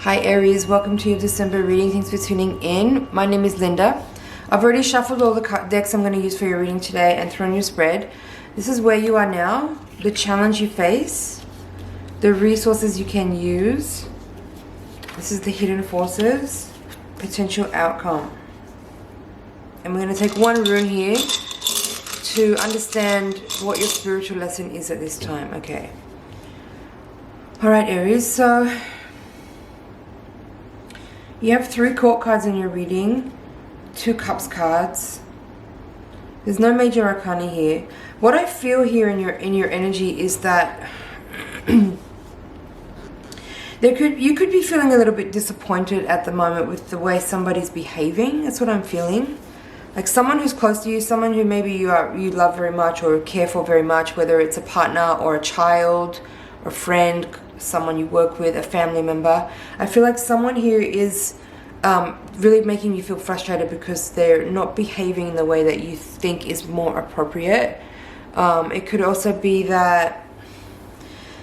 Hi Aries, welcome to your December reading. Thanks for tuning in. My name is Linda. I've already shuffled all the decks I'm going to use for your reading today and thrown your spread. This is where you are now, the challenge you face, the resources you can use. This is the hidden forces, potential outcome. And we're going to take one rune here to understand what your spiritual lesson is at this time. Okay. Alright Aries, so you have 3 court cards in your reading, 2 cups cards. There's no major arcana here. What I feel here in your energy is that you could be feeling a little bit disappointed at the moment with the way somebody's behaving. That's what I'm feeling. Like someone who's close to you, someone who maybe you love very much or care for very much, whether it's a partner or a child or a friend, someone you work with, a family member. I feel like someone here is really making you feel frustrated because they're not behaving in the way that you think is more appropriate. It could also be that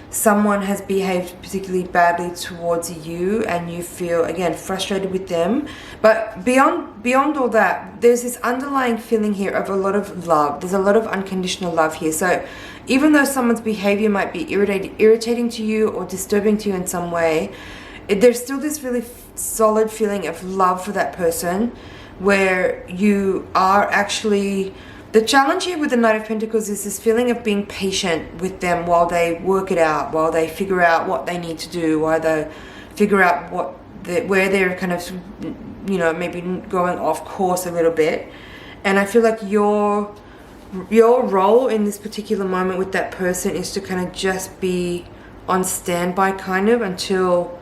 someone has behaved particularly badly towards you and you feel, again, frustrated with them. But beyond all that, there's this underlying feeling here of a lot of love. There's a lot of unconditional love here. So even though someone's behavior might be irritating to you or disturbing to you in some way, there's still this really solid feeling of love for that person where you are actually... The challenge here with the Knight of Pentacles is this feeling of being patient with them while they work it out, while they figure out what they need to do, while they figure out where they're kind of, you know, maybe going off course a little bit. And I feel like your role in this particular moment with that person is to kind of just be on standby kind of until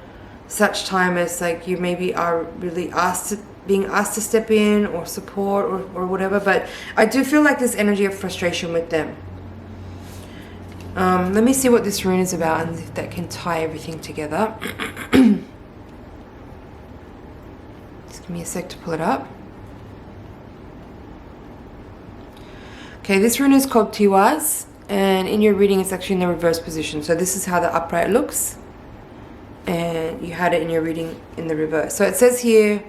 such time as like you maybe are really being asked to step in or support or whatever. But I do feel like there's energy of frustration with them. Let me see what this rune is about and if that can tie everything together. Just give me a sec to pull it up. Okay, this rune is called Tiwaz, and in your reading it's actually in the reverse position. So this is how the upright looks, and you had it in your reading in the reverse. So it says here,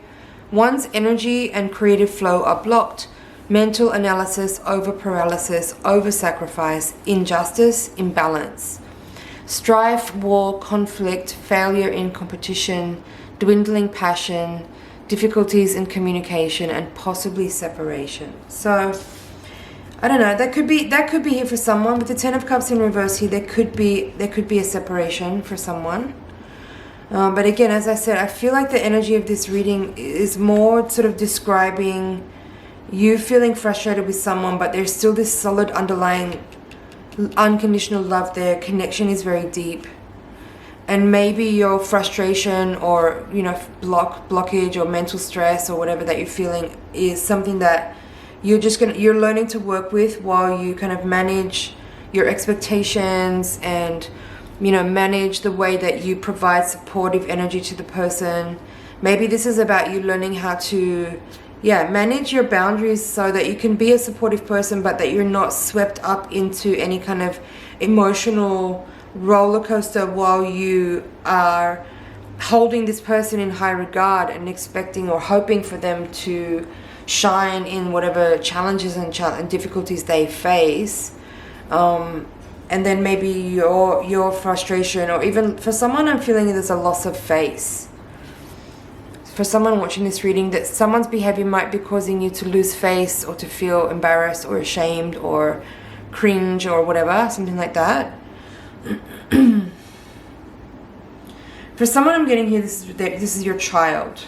one's energy and creative flow are blocked. Mental analysis, over paralysis, over sacrifice, injustice, imbalance. Strife, war, conflict, failure in competition, dwindling passion, difficulties in communication, and possibly separation. So I don't know, that could be here for someone. With the 10 of Cups in reverse here, there could be a separation for someone. But again, as I said, I feel like the energy of this reading is more sort of describing you feeling frustrated with someone, but there's still this solid underlying unconditional love there. Connection is very deep. And maybe your frustration or, you know, blockage or mental stress or whatever that you're feeling is something that you're learning to work with while you kind of manage your expectations and, you know, manage the way that you provide supportive energy to the person. Maybe this is about you learning how to, manage your boundaries so that you can be a supportive person, but that you're not swept up into any kind of emotional roller coaster while you are holding this person in high regard and expecting or hoping for them to shine in whatever challenges and difficulties they face. And then maybe your frustration, or even for someone I'm feeling there's a loss of face. For someone watching this reading, that someone's behavior might be causing you to lose face or to feel embarrassed or ashamed or cringe or whatever, something like that. For someone I'm getting here, this is your child.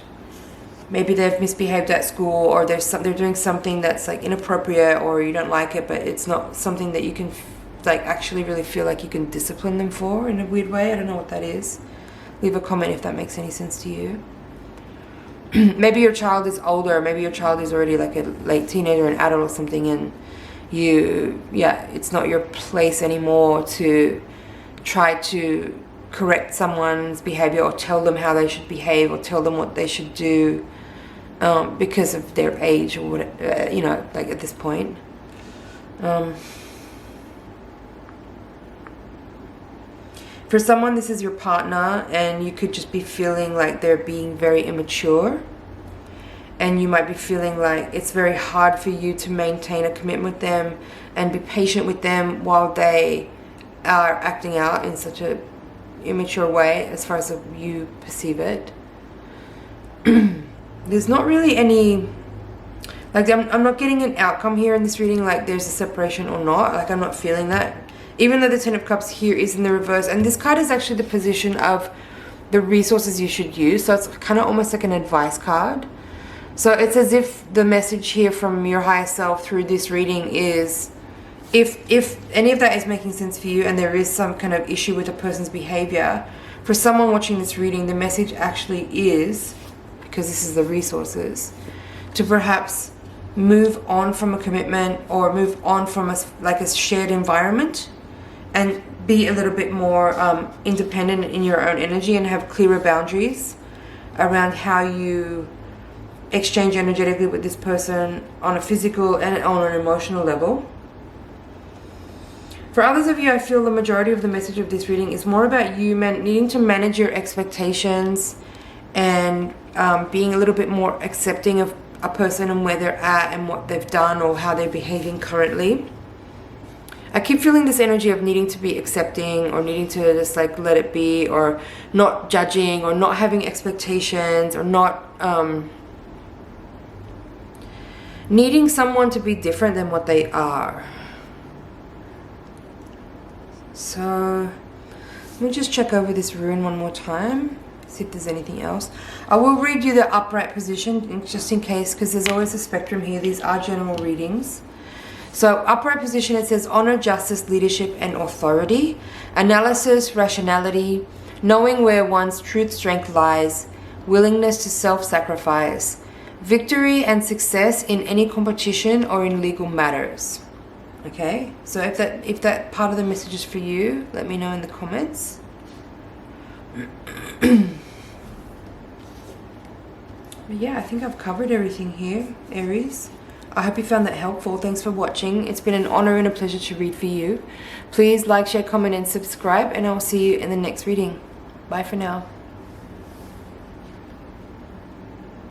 Maybe they've misbehaved at school, or they're doing something that's like inappropriate, or you don't like it, but it's not something that you can like actually really feel like you can discipline them for in a weird way. I don't know what that is. Leave a comment if that makes any sense to you. Maybe your child is older, maybe your child is already like a late teenager, an adult or something, and it's not your place anymore to try to correct someone's behavior or tell them how they should behave or tell them what they should do because of their age or what, you know, like at this point. For someone, this is your partner, and you could just be feeling like they're being very immature. And you might be feeling like it's very hard for you to maintain a commitment with them and be patient with them while they are acting out in such a immature way as far as you perceive it. There's not really any, like, I'm not getting an outcome here in this reading, like there's a separation or not. Like, I'm not feeling that. Even though the Ten of Cups here is in the reverse, and this card is actually the position of the resources you should use. So it's kind of almost like an advice card. So it's as if the message here from your higher self through this reading is, if any of that is making sense for you and there is some kind of issue with a person's behavior, for someone watching this reading, the message actually is, because this is the resources, to perhaps move on from a commitment or move on from a shared environment and be a little bit more independent in your own energy and have clearer boundaries around how you exchange energetically with this person on a physical and on an emotional level. For others of you, I feel the majority of the message of this reading is more about you needing to manage your expectations and being a little bit more accepting of a person and where they're at and what they've done or how they're behaving currently. I keep feeling this energy of needing to be accepting or needing to just like let it be, or not judging or not having expectations, or not needing someone to be different than what they are. So let me just check over this rune one more time, see if there's anything else. I will read you the upright position just in case, because there's always a spectrum here. These are general readings. So upright position, it says honor, justice, leadership, and authority, analysis, rationality, knowing where one's truth strength lies, willingness to self-sacrifice, victory and success in any competition or in legal matters. Okay, so if that part of the message is for you, let me know in the comments. But yeah, I think I've covered everything here, Aries. I hope you found that helpful. Thanks for watching. It's been an honor and a pleasure to read for you. Please like, share, comment, and subscribe, and I'll see you in the next reading. Bye for now.